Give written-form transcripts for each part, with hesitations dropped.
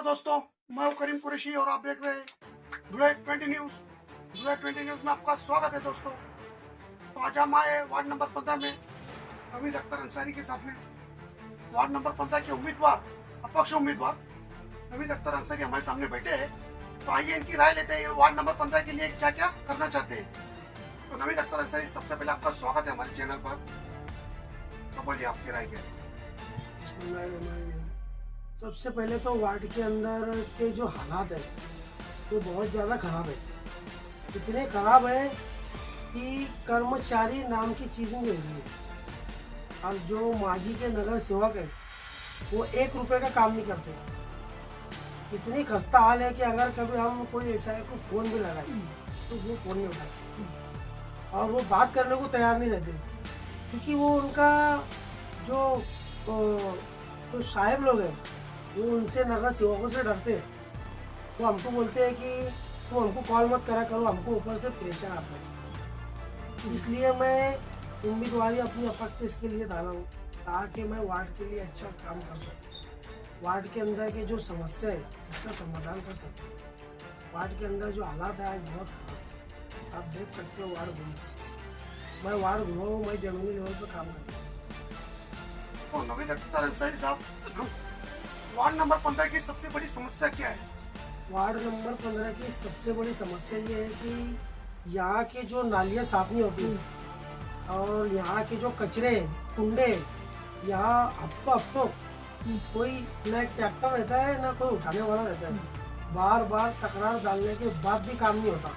दोस्तों, मैं हूं करीम कुरैशी और आप देख रहे हैं धुलाई 20 न्यूज। धुलाई 20 न्यूज में आपका स्वागत है दोस्तों। तो आज हम आए वार्ड नंबर 15 में नवीद अख्तर अंसारी के साथ में। वार्ड नंबर 15 के उम्मीदवार, अपक्ष उम्मीदवार नवीद अख्तर अंसारी हमारे सामने बैठे हैं। तो आइए इनकी राय लेते हैं, वार्ड नंबर 15 के लिए क्या क्या करना चाहते हैं। तो नवीद अख्तर अंसारी, सबसे पहले आपका स्वागत है हमारे चैनल पर। तो बोलिए, आपकी राय क्या है। सबसे पहले तो वार्ड के अंदर के जो हालात है वो बहुत ज़्यादा खराब है। इतने खराब है कि कर्मचारी नाम की चीज़ नहीं रही है। और जो माजी के नगर सेवक है वो 1 रुपए का काम नहीं करते। इतनी खस्ता हाल है कि अगर कभी हम कोई ऐसा है को फ़ोन भी लगाए तो वो फ़ोन नहीं उठाते और वो बात करने को तैयार नहीं रहते, क्योंकि वो उनका जो साहेब लोग हैं वो उनसे नगर सेवकों से डरते हैं। वो हमको बोलते हैं कि तुम हमको कॉल मत करा करो, हमको ऊपर से प्रेशर आता है। इसलिए मैं उम्मीदवारी अपनी अपक्ष इसके लिए डाला हूँ ताकि मैं वार्ड के लिए अच्छा काम कर सकूँ। वार्ड के अंदर के जो समस्या है उसका समाधान कर सकूँ। वार्ड के अंदर जो हालात है आज बहुत, आप देख सकते हो। वार्ड घूम, मैं वार्ड घूमा हूँ, मैं जमीनी लेवल पर काम करता हूँ। तो नवीद अख्तर अंसारी साहब, वार्ड नंबर 15 की सबसे बड़ी समस्या क्या है। वार्ड नंबर 15 की सबसे बड़ी समस्या ये है कि यहाँ के जो नालियाँ साफ नहीं होती और यहाँ के जो कचरे कुंडे, यहाँ हफ्तों कोई ना एक ट्रैक्टर रहता है ना कोई उठाने वाला रहता है। बार बार तकरार डालने के बाद भी काम नहीं होता।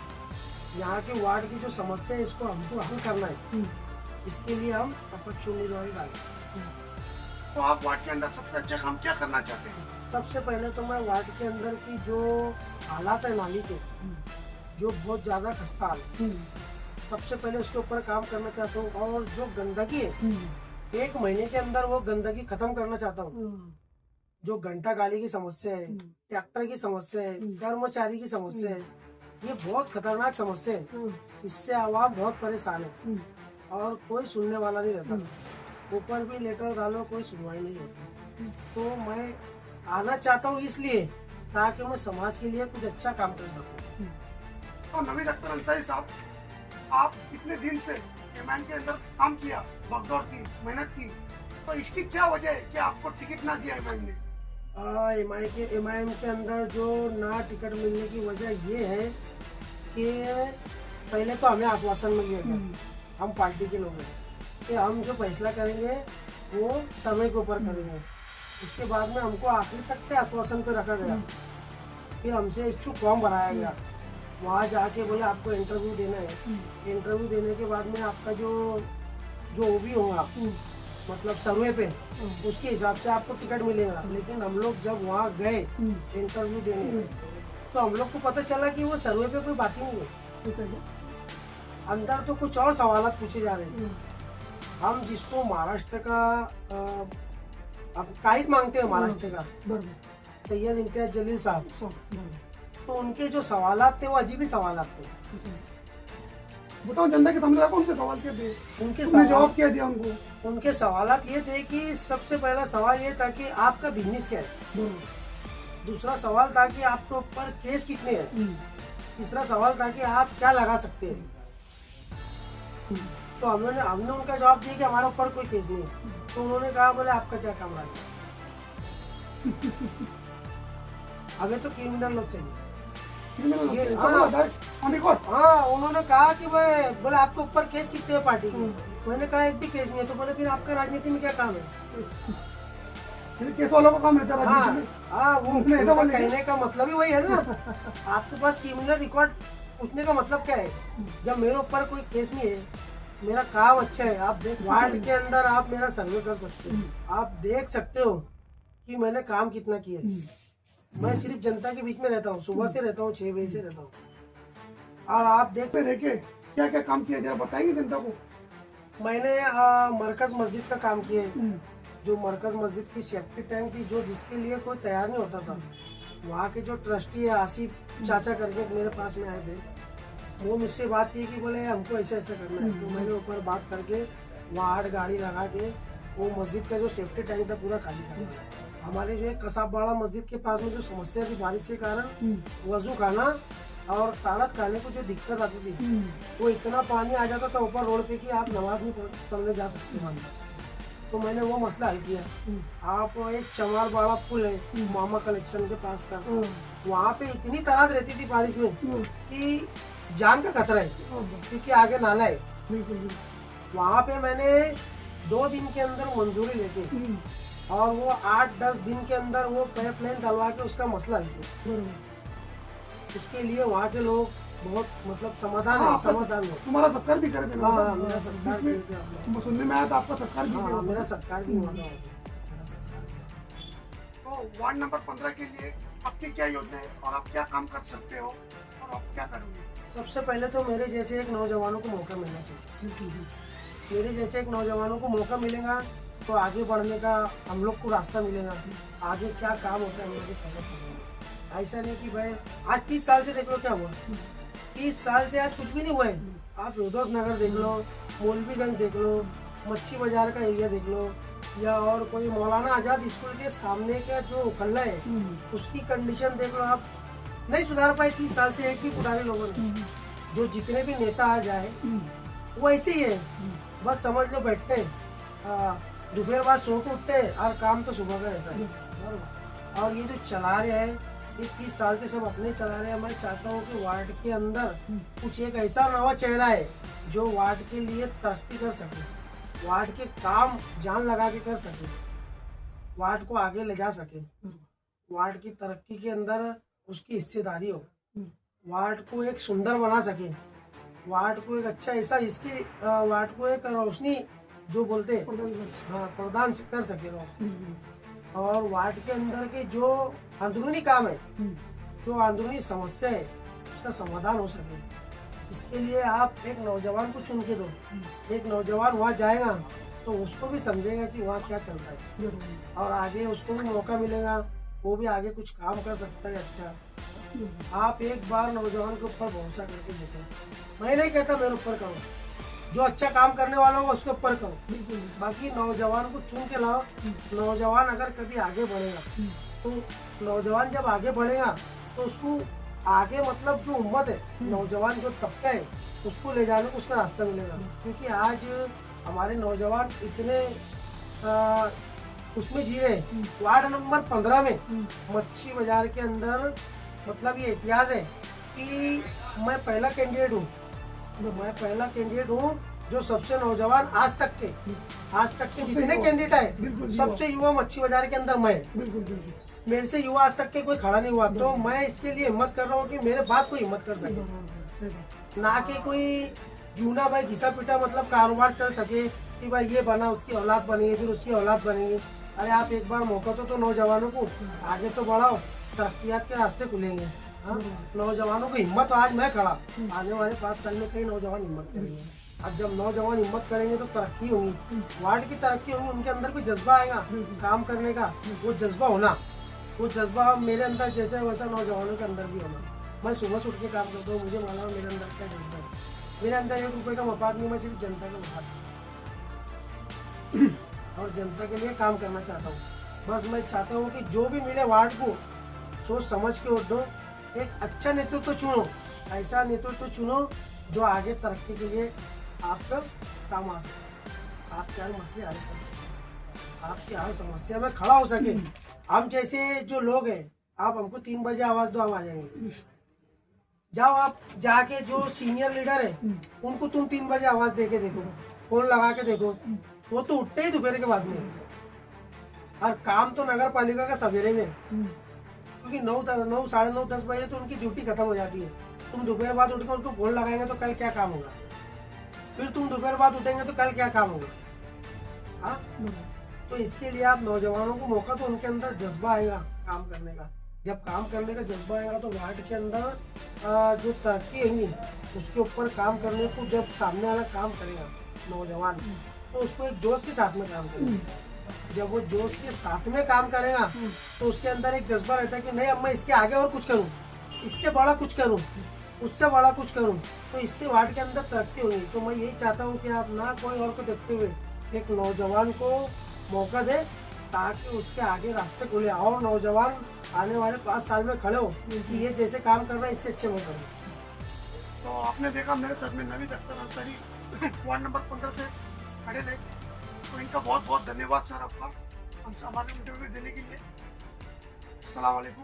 यहाँ के वार्ड की जो समस्या है इसको हमको हल करना है। इसके लिए हम अपक्ष उम्मीदवारी डालें। तो आप वार्ड के अंदर सबसे अच्छा काम क्या करना चाहते हैं। सबसे पहले तो मैं वार्ड के अंदर की जो हालात है नाली के, जो बहुत ज़्यादा खस्ता हाल है, सबसे पहले उसके ऊपर काम करना चाहता हूँ। और जो गंदगी है 1 महीने के अंदर वो गंदगी खत्म करना चाहता हूँ। जो घंटा गाड़ी की समस्या है, ट्रैक्टर की समस्या है, कर्मचारी की समस्या है, ये बहुत खतरनाक समस्या है। इससे आवाम बहुत परेशान है और कोई सुनने वाला नहीं रहता। ऊपर भी लेटर डालो, कोई सुनवाई नहीं होती। तो मैं आना चाहता हूँ इसलिए ताकि मैं समाज के लिए कुछ अच्छा काम कर सकूँ। तो नवीद अख्तर अंसारी साहब, आप इतने दिन से एमआईएम के अंदर काम किया, भगदौड़ की, मेहनत की, तो इसकी क्या वजह है कि आपको टिकट ना दिया एमआईएम ने। एमआईएम के अंदर जो ना टिकट मिलने की वजह ये है कि पहले तो हमें आश्वासन मिल गया, हम पार्टी के लोग हैं, कि हम जो फैसला करेंगे वो समय के ऊपर करेंगे। उसके बाद में हमको आखिर तक के आश्वासन पे रखा गया। फिर हमसे इच्छुक फॉर्म भराया गया। वहाँ जाके बोले आपको इंटरव्यू देना है। इंटरव्यू देने के बाद में आपका जो भी होगा, मतलब सर्वे पे, उसके हिसाब से आपको टिकट मिलेगा। लेकिन हम लोग जब वहाँ गए इंटरव्यू देने, तो हम लोग को पता चला कि वो सर्वे पे कोई बात ही नहीं है। अंदर तो कुछ और सवाल पूछे जा रहे हैं। हम जिसको महाराष्ट्र का अब काइट मांगते हैं, महाराष्ट्र का सैयद इम्तियाज जलील साहब, तो उनके जो सवालात थे वो अजीब ही सवालात थे। बताओ, जनता के सामने रखो, उनके सवाल क्या थे, उनके जवाब क्या दिया उनको। उनके सवालात ये थे कि सबसे पहला सवाल ये था कि आपका बिजनेस क्या है। दूसरा सवाल था कि आपके ऊपर केस कितने हैं। तीसरा सवाल था कि आप क्या लगा सकते हैं। तो हमने उनका जवाब दिया कि हमारे ऊपर कोई केस नहीं है। तो उन्होंने कहा बोले आपका क्या काम रहा है। हमें तो क्रिमिनल लोग चाहिए। हाँ, उन्होंने कहा कि बोले आपके ऊपर केस कितने हैं पार्टी के। मैंने कहा एक भी केस नहीं है। तो बोले फिर आपका राजनीति में क्या काम है। केस वालों का काम रहता है राजनीति में। हाँ, वो कहने का मतलब ही वही है ना। आपके पास क्रिमिनल रिकॉर्ड पूछने का मतलब क्या है, जब मेरे ऊपर कोई केस नहीं है, मेरा काम अच्छा है। आप देख, वार्ड के अंदर आप मेरा सर्वे कर सकते हो, आप देख सकते हो कि मैंने काम कितना किया। मैं सिर्फ जनता के बीच में रहता हूँ, सुबह से रहता हूँ, 6 बजे से रहता हूँ। और आप देख रह के क्या क्या काम किया, जरा बताएंगे जनता को। मैंने मरकज मस्जिद का काम किया है। जो मरकज मस्जिद की सेफ्टी टैंक थी, जो जिसके लिए कोई तैयार नहीं होता था, वहाँ के जो ट्रस्टी है आसिफ चाचा करके मेरे पास में आए थे। वो मुझसे बात की कि बोले हमको ऐसे ऐसे करना है। तो मैंने ऊपर बात करके वहाँ 8 गाड़ी लगा के वो मस्जिद का जो सेफ्टी टैंक था पूरा खाली कर दिया। हमारे जो है कसाबवाड़ा मस्जिद के पास में जो समस्या थी बारिश के कारण, वजू खाना और तारत खाने को जो दिक्कत आती थी, वो इतना पानी आ जाता था ऊपर रोड पे कि आप नमाज नहीं पढ़ने जा सकते वहाँ पर। तो मैंने वो मसला हल किया। आप एक चमारवाड़ा पुल है मामा कलेक्शन के पास का, वहाँ पे इतनी तराज रहती थी बारिश में कि जान का खतरा है, क्योंकि आगे नाला है। वहाँ पे मैंने 2 दिन के अंदर मंजूरी लेके और वो 8-10 दिन के अंदर वो पाइपलाइन डलवा के उसका मसला हल किया। उसके लिए वहाँ के लोग बहुत मतलब समाधान है, समाधान है। तुम्हारा सत्कार भी कर देना। हाँ, मेरा सत्कार भी किया आपने। सुनने में आया था आपका सत्कार भी हाँ, किया। मेरा सत्कार भी हुआ था। तो वार्ड नंबर 15 के लिए आपकी क्या योजना है और आप क्या काम कर सकते हो और आप क्या करोगे? सबसे पहले तो मेरे जैसे एक नौजवानों को मौका मिलना चाहिए। मेरे जैसे एक नौजवानों को मौका मिलेगा तो आगे बढ़ने का हम लोग को रास्ता मिलेगा। आगे क्या काम होता है हम लोग को पता चलेगा। ऐसा नहीं कि भाई आज 30 साल से देख लो क्या हुआ, 30 साल से आज कुछ भी नहीं हुआ है। आप रोदोस नगर देख लो, मौलवीगंज देख लो, मच्छी बाजार का एरिया देख लो, या और कोई मौलाना आजाद स्कूल के सामने का जो उखल्ला है उसकी कंडीशन देख लो। आप नहीं सुधार पाए 30 साल से एक भी पुराने लोगों ने। जो जितने भी नेता आ जाए वो ऐसे ही है, बस समझ लो बैठते हैं, दोपहर बाद सो के उठते हैं और काम तो सुबह का रहता है। और ये जो चला रहे हैं, ये 30 साल से सब अपने चला रहे हैं। मैं चाहता हूँ कि वार्ड के अंदर कुछ एक ऐसा नया चेहरा है जो वार्ड के लिए तरक्की कर सके, वार्ड के काम जान लगा के कर सके, वार्ड को आगे ले जा सके, वार्ड की तरक्की के अंदर उसकी हिस्सेदारी हो, वार्ड को एक सुंदर बना सके, वार्ड को एक अच्छा ऐसा इसकी वार्ड को एक रोशनी जो बोलते हैं प्रदान कर सके रोशनी। और वार्ड के अंदर के जो अंदरूनी काम है, जो अंदरूनी समस्या है, उसका समाधान हो सके। इसके लिए आप एक नौजवान को चुन के दो। एक नौजवान वहाँ जाएगा तो उसको भी समझेगा कि वहाँ क्या चल रहा है, और आगे उसको भी मौका मिलेगा, वो भी आगे कुछ काम कर सकता है अच्छा। आप एक बार नौजवान के ऊपर भरोसा करके देखो। मैं नहीं कहता मेरे ऊपर करो, जो अच्छा काम करने वाला होगा उसके ऊपर करो, बाकी नौजवान को चुन के लाओ। नौजवान अगर कभी आगे बढ़ेगा तो नौजवान जब आगे बढ़ेगा तो उसको आगे मतलब जो उम्मत है, नौजवान जो तबका है, उसको ले जाने को उसका रास्ता मिलेगा। क्योंकि आज हमारे नौजवान इतने उसमें जी रहे। वार्ड नंबर 15 में मच्छी बाजार के अंदर मतलब ये इतिहास है कि मैं पहला कैंडिडेट हूँ, मैं पहला कैंडिडेट हूँ जो सबसे नौजवान आज तक के जितने कैंडिडेट आए सबसे युवा मच्छी बाजार के अंदर मैं। मेरे से युवा आज तक के कोई खड़ा नहीं हुआ। तो मैं इसके लिए हिम्मत कर रहा हूँ कि मेरे बाद कोई हिम्मत कर सके, ना कि कोई जूना भाई घिसा पिटा मतलब कारोबार चल सके कि भाई ये बना उसकी औलाद बनेगी फिर उसकी औलाद बनेगी। अरे आप एक बार मौका तो नौजवानों को आगे तो बढ़ाओ, तरक्कियात के रास्ते खुलेंगे। हाँ, नौजवानों को हिम्मत, आज मैं खड़ा, आने वाले 5 साल में कई नौजवान हिम्मत करेंगे। अब जब नौजवान हिम्मत करेंगे तो तरक्की होगी, वार्ड की तरक्की होगी, उनके अंदर भी जज्बा आएगा काम करने का। वो जज्बा होना, वो जज्बा मेरे अंदर जैसे वैसा नौजवानों के अंदर भी होना। मैं सुबह से उठ के काम करता हूँ, मुझे मालूम है मेरे अंदर क्या जज्बा है। मेरे अंदर 1 रुपये का मफाद नहीं, मैं सिर्फ जनता का मफाद और जनता के लिए काम करना चाहता हूँ। बस मैं चाहता हूँ कि जो भी मिले वार्ड को सोच समझ के वोट दो, एक अच्छा नेतृत्व चुनो, ऐसा नेतृत्व चुनो जो आगे तरक्की के लिए आपका काम आ सके, आपके हर मसले हल कर सके, आपकी हर समस्या में खड़ा हो सके। हम जैसे जो लोग हैं, आप हमको 3 बजे आवाज दो, हम आ जाएंगे। जाओ आप जाके जो सीनियर लीडर है उनको तुम 3 बजे आवाज दे के देखो, फोन लगा के देखो, वो तो उठते ही दोपहर के बाद में। और काम तो नगर पालिका का सवेरे में, क्योंकि 9, 9, 9:30, 10 बजे तो उनकी ड्यूटी खत्म हो जाती है। तुम दोपहर बाद उठ के उनको फोन लगाएंगे तो कल क्या काम होगा, फिर तुम दोपहर बाद उठेंगे तो कल क्या काम होगा। हाँ, तो इसके लिए आप नौजवानों को मौका तो उनके अंदर जज्बा आएगा काम करने का। जब काम करने का जज्बा आएगा तो वार्ड के अंदर जो तरक्की होगी उसके ऊपर काम करने को जब सामने वाला काम करेगा नौजवान, तो उसको एक जोश के साथ में काम करेगा। जब वो जोश के साथ में काम करेगा तो उसके अंदर एक जज्बा रहता है कि नहीं अब मैं इसके आगे और कुछ करूं, इससे बड़ा कुछ करूं, उससे बड़ा कुछ करूं, तो इससे वार्ड के अंदर तरक्की होगी। तो मैं यही चाहता हूं कि आप ना कोई और को देखते हुए एक नौजवान को मौका दे ताकि उसके आगे रास्ते खुले और नौजवान आने वाले 5 साल में खड़े हो कि ये जैसे काम कर रहा है इससे अच्छे वो करो। तो आपने देखा मेरे साथ में नवीद अख्तर अंसारी वार्ड नंबर 15 से खड़े थे, तो इनका बहुत बहुत धन्यवाद सर आपका हमसे हमारे इंटरव्यू देने के लिए। अस्सलाम वालेकुम।